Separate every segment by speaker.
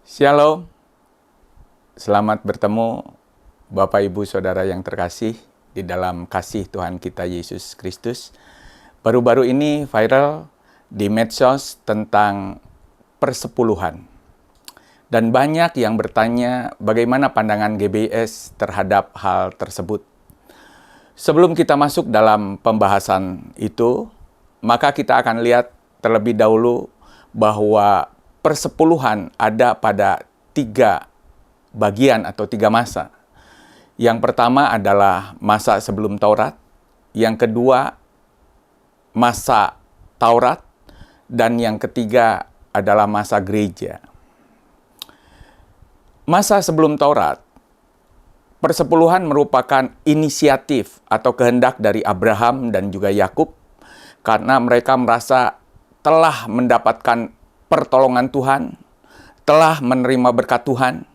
Speaker 1: Shalom, selamat bertemu Bapak Ibu Saudara yang terkasih di dalam kasih Tuhan kita Yesus Kristus. Baru-baru ini viral di medsos tentang persepuluhan. Dan banyak yang bertanya bagaimana pandangan GBS terhadap hal tersebut. Sebelum kita masuk dalam pembahasan itu, maka kita akan lihat terlebih dahulu bahwa persepuluhan ada pada 3 bagian atau 3 masa. Yang pertama adalah masa sebelum Taurat, yang kedua masa Taurat, dan yang ketiga adalah masa gereja. Masa sebelum Taurat, persepuluhan merupakan inisiatif atau kehendak dari Abraham dan juga Yakub karena mereka merasa telah mendapatkan pertolongan Tuhan, telah menerima berkat Tuhan.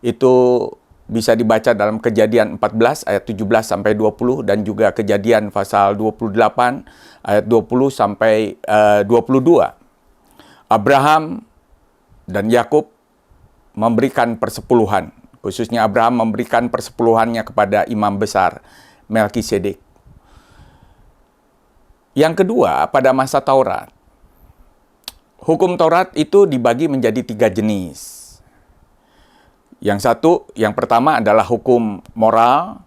Speaker 1: Itu bisa dibaca dalam Kejadian 14 ayat 17 sampai 20 dan juga Kejadian pasal 28 ayat 20 sampai 22. Abraham dan Yakub memberikan persepuluhan, khususnya Abraham memberikan persepuluhannya kepada imam besar Melkisedek. Yang kedua, pada masa Taurat, hukum Taurat itu dibagi menjadi 3 jenis. Yang pertama adalah hukum moral,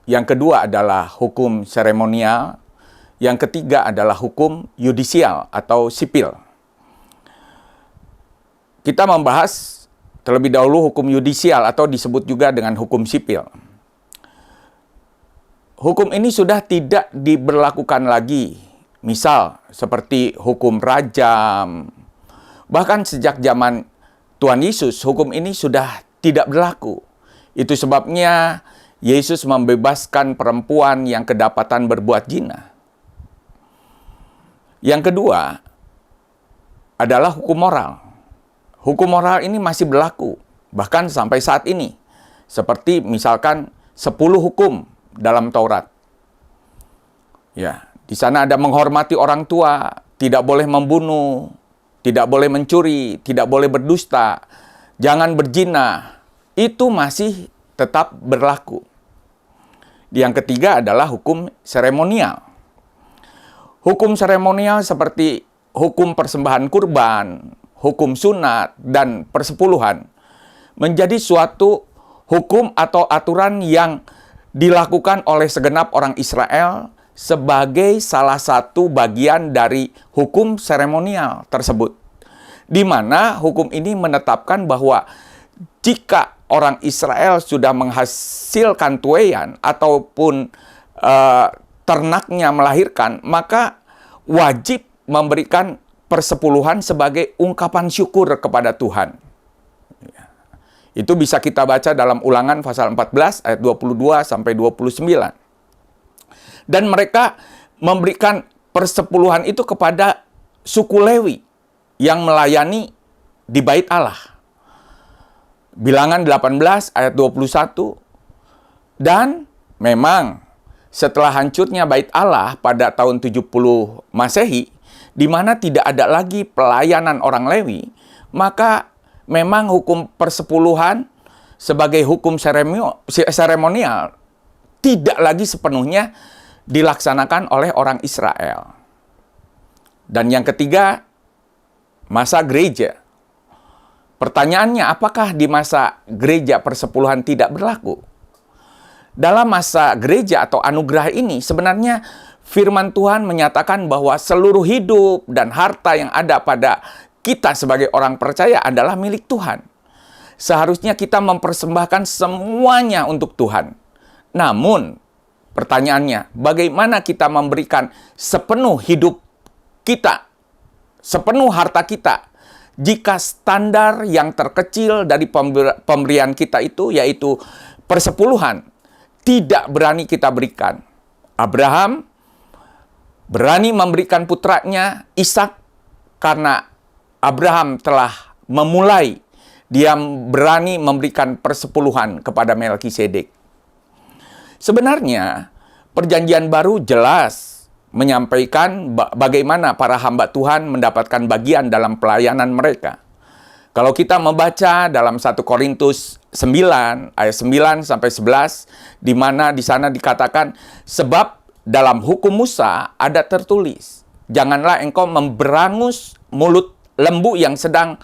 Speaker 1: yang kedua adalah hukum seremonial, yang ketiga adalah hukum yudisial atau sipil. Kita membahas terlebih dahulu hukum yudisial atau disebut juga dengan hukum sipil. Hukum ini sudah tidak diberlakukan lagi. Misal seperti hukum rajam. Bahkan sejak zaman Tuhan Yesus, hukum ini sudah tidak berlaku. Itu sebabnya Yesus membebaskan perempuan yang kedapatan berbuat zina. Yang kedua adalah hukum moral. Hukum moral ini masih berlaku, bahkan sampai saat ini. Seperti misalkan 10 hukum dalam Taurat. Ya, di sana ada menghormati orang tua, tidak boleh membunuh, tidak boleh mencuri, tidak boleh berdusta, jangan berzina. Itu masih tetap berlaku. Yang ketiga adalah hukum seremonial. Hukum seremonial seperti hukum persembahan kurban, hukum sunat, dan persepuluhan menjadi suatu hukum atau aturan yang dilakukan oleh segenap orang Israel sebagai salah satu bagian dari hukum seremonial tersebut. Di mana hukum ini menetapkan bahwa jika orang Israel sudah menghasilkan tuaian ataupun ternaknya melahirkan, maka wajib memberikan persepuluhan sebagai ungkapan syukur kepada Tuhan. Itu bisa kita baca dalam Ulangan pasal 14 ayat 22 sampai 29. Dan mereka memberikan persepuluhan itu kepada suku Lewi yang melayani di Bait Allah. Bilangan 18 ayat 21. Dan memang setelah hancurnya Bait Allah pada tahun 70 Masehi, di mana tidak ada lagi pelayanan orang Lewi, maka memang hukum persepuluhan sebagai hukum seremonial tidak lagi sepenuhnya dilaksanakan oleh orang Israel. Dan yang ketiga, masa gereja. Pertanyaannya, apakah di masa gereja persepuluhan tidak berlaku? Dalam masa gereja atau anugerah ini sebenarnya firman Tuhan menyatakan bahwa seluruh hidup dan harta yang ada pada kita sebagai orang percaya adalah milik Tuhan. Seharusnya kita mempersembahkan semuanya untuk Tuhan. Namun, pertanyaannya, bagaimana kita memberikan sepenuh hidup kita, sepenuh harta kita, jika standar yang terkecil dari pemberian kita itu, yaitu persepuluhan, tidak berani kita berikan. Abraham berani memberikan putranya Ishak karena Abraham telah memulai, dia berani memberikan persepuluhan kepada Melkisedek. Sebenarnya Perjanjian Baru jelas menyampaikan bagaimana para hamba Tuhan mendapatkan bagian dalam pelayanan mereka. Kalau kita membaca dalam 1 Korintus 9 ayat 9 sampai 11, di mana di sana dikatakan, sebab dalam hukum Musa ada tertulis, janganlah engkau memberangus mulut lembu yang sedang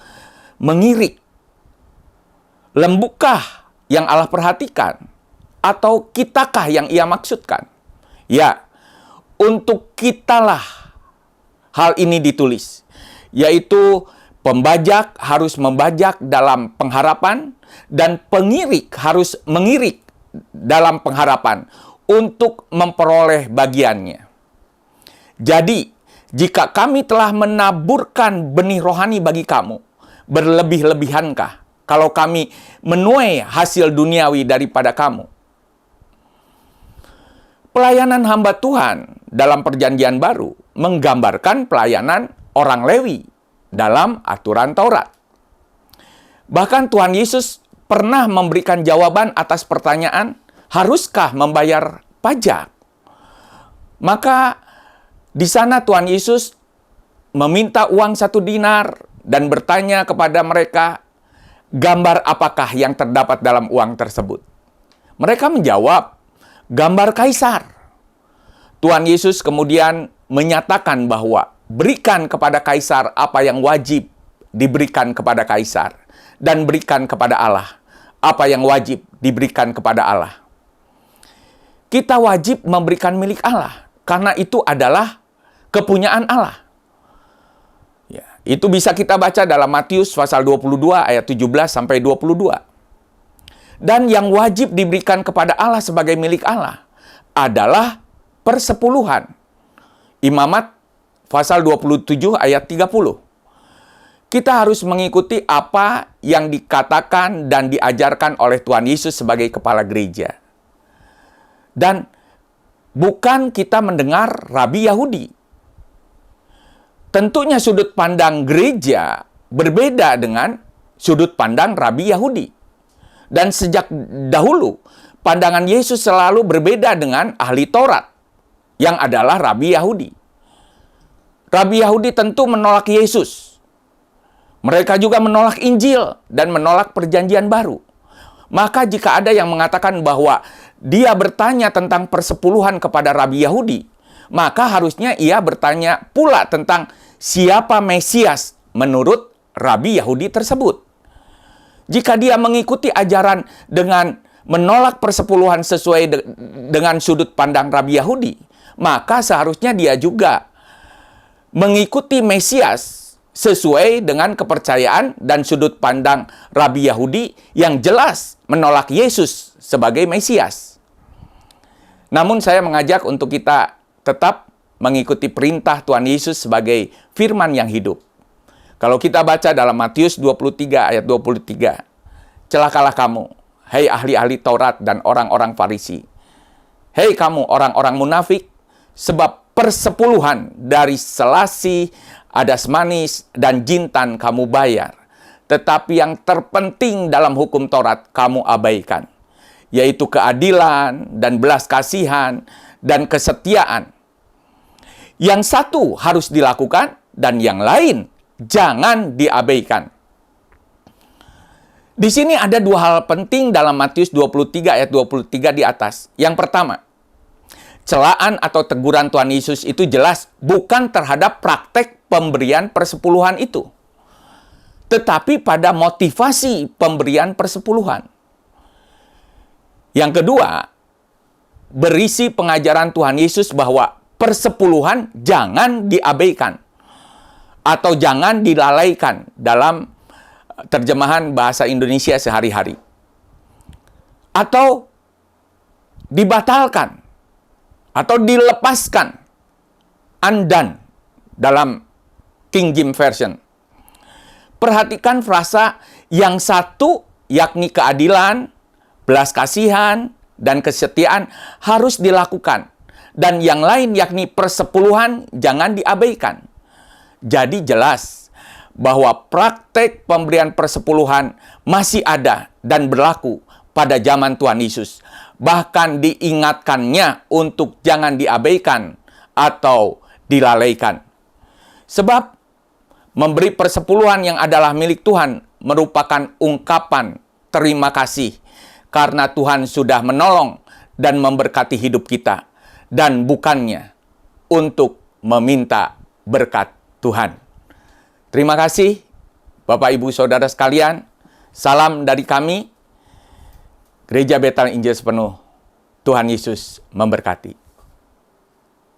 Speaker 1: mengirik. Lembukah yang Allah perhatikan? Atau kitakah yang ia maksudkan? Ya, untuk kitalah hal ini ditulis, yaitu pembajak harus membajak dalam pengharapan, dan pengirik harus mengirik dalam pengharapan untuk memperoleh bagiannya. Jadi, jika kami telah menaburkan benih rohani bagi kamu, berlebih-lebihankah kalau kami menuai hasil duniawi daripada kamu? Pelayanan hamba Tuhan dalam Perjanjian Baru menggambarkan pelayanan orang Lewi dalam aturan Taurat. Bahkan Tuhan Yesus pernah memberikan jawaban atas pertanyaan, haruskah membayar pajak? Maka di sana Tuhan Yesus meminta uang 1 dinar dan bertanya kepada mereka, gambar apakah yang terdapat dalam uang tersebut? Mereka menjawab, gambar kaisar. Tuhan Yesus kemudian menyatakan bahwa berikan kepada kaisar apa yang wajib diberikan kepada kaisar, dan berikan kepada Allah apa yang wajib diberikan kepada Allah. Kita wajib memberikan milik Allah, karena itu adalah kepunyaan Allah. Ya, itu bisa kita baca dalam Matius pasal 22 ayat 17 sampai 22. Dan yang wajib diberikan kepada Allah sebagai milik Allah adalah persepuluhan. Imamat pasal 27 ayat 30. Kita harus mengikuti apa yang dikatakan dan diajarkan oleh Tuhan Yesus sebagai kepala gereja. Dan bukan kita mendengar rabi Yahudi. Tentunya sudut pandang gereja berbeda dengan sudut pandang rabi Yahudi. Dan sejak dahulu, pandangan Yesus selalu berbeda dengan ahli Taurat, yang adalah rabi Yahudi. Rabi Yahudi tentu menolak Yesus. Mereka juga menolak Injil dan menolak Perjanjian Baru. Maka jika ada yang mengatakan bahwa dia bertanya tentang persepuluhan kepada rabi Yahudi, maka harusnya ia bertanya pula tentang siapa Mesias menurut rabi Yahudi tersebut. Jika dia mengikuti ajaran dengan menolak persepuluhan sesuai dengan sudut pandang rabi Yahudi, maka seharusnya dia juga mengikuti Mesias sesuai dengan kepercayaan dan sudut pandang rabi Yahudi yang jelas menolak Yesus sebagai Mesias. Namun saya mengajak untuk kita tetap mengikuti perintah Tuhan Yesus sebagai firman yang hidup. Kalau kita baca dalam Matius 23 ayat 23, celakalah kamu, hei ahli-ahli Taurat dan orang-orang Farisi. Hei kamu orang-orang munafik, sebab persepuluhan dari selasi, adas manis, dan jintan kamu bayar. Tetapi yang terpenting dalam hukum Taurat kamu abaikan, yaitu keadilan dan belas kasihan dan kesetiaan. Yang satu harus dilakukan dan yang lain jangan diabaikan. Di sini ada dua hal penting dalam Matius 23 ayat 23 di atas. Yang pertama, celaan atau teguran Tuhan Yesus itu jelas bukan terhadap praktek pemberian persepuluhan itu, tetapi pada motivasi pemberian persepuluhan. Yang kedua, berisi pengajaran Tuhan Yesus bahwa persepuluhan jangan diabaikan atau jangan dilalaikan dalam terjemahan bahasa Indonesia sehari-hari, atau dibatalkan atau dilepaskan, undone dalam King James Version. Perhatikan frasa yang satu, yakni keadilan, belas kasihan, dan kesetiaan harus dilakukan. Dan yang lain yakni persepuluhan jangan diabaikan. Jadi jelas bahwa praktek pemberian persepuluhan masih ada dan berlaku pada zaman Tuhan Yesus. Bahkan diingatkannya untuk jangan diabaikan atau dilalaikan. Sebab Memberi persepuluhan yang adalah milik Tuhan merupakan ungkapan terima kasih karena Tuhan sudah menolong dan memberkati hidup kita, dan bukannya untuk meminta berkat Tuhan. Terima kasih, Bapak, Ibu, Saudara sekalian. Salam dari kami, Gereja Betel Injil Sepenuh. Tuhan Yesus memberkati.